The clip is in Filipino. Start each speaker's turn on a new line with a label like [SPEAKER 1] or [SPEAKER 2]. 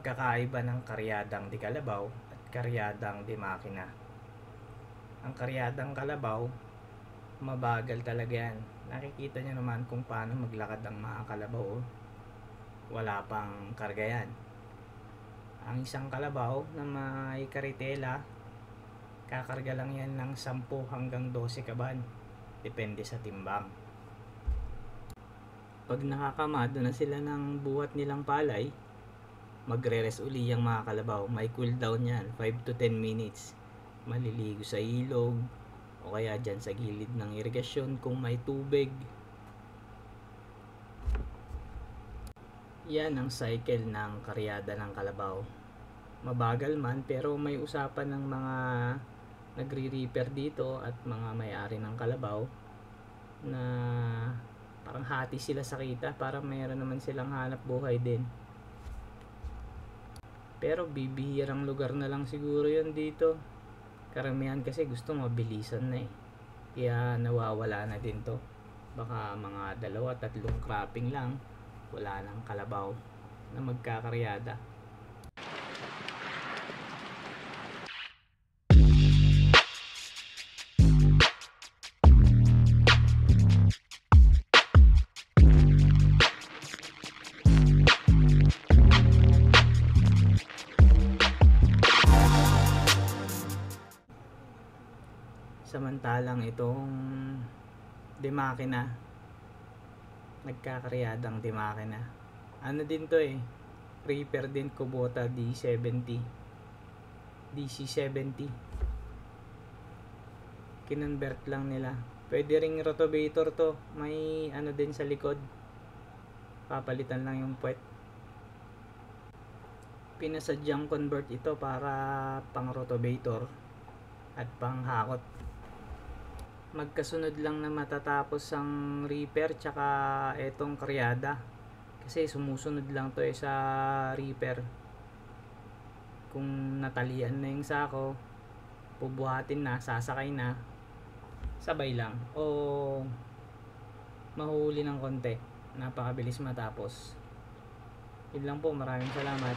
[SPEAKER 1] Pagkakaiba ng karyadang di kalabaw at karyadang di makina. Ang karyadang kalabaw, mabagal talaga yan. Nakikita nyo naman kung paano maglakad ang mga kalabaw. Wala pang karga yan. Ang isang kalabaw na may karitela, kakarga lang yan ng 10 hanggang 12 kaban. Depende sa timbang. Pag nakakamado na sila ng buhat nilang palay, magre-rest uli yung mga kalabaw. May cool down yan, 5 to 10 minutes. Maliligo sa ilog o kaya dyan sa gilid ng irigasyon kung may tubig. Yan ang cycle ng karyada ng kalabaw. Mabagal man pero may usapan ng mga nagre-reaper dito at mga may-ari ng kalabaw na parang hati sila sa kita para mayroon naman silang hanap buhay din. Pero bibihirang lugar na lang siguro yun dito. Karamihan kasi gusto mabilisan na eh. Kaya nawawala na din to. Baka mga 2-3 cropping lang, wala nang kalabaw na magkakaryada. Samantalang itong dimakina, nagkakaryadang dimakina, ano din to eh, reaper din, Kubota DC70. Kinonvert lang nila. Pwede ring rotovator to, may ano din sa likod, papalitan lang yung puwet. Pinasadyang convert ito para pang rotovator at pang hakot. Magkasunod lang na matatapos ang reaper tsaka etong karyada, kasi sumusunod lang to eh sa reaper. Kung natalian na yung sako, pubuhatin na, sasakay na, sabay lang o mahuli ng konti, napakabilis matapos. Yun lang po, maraming salamat.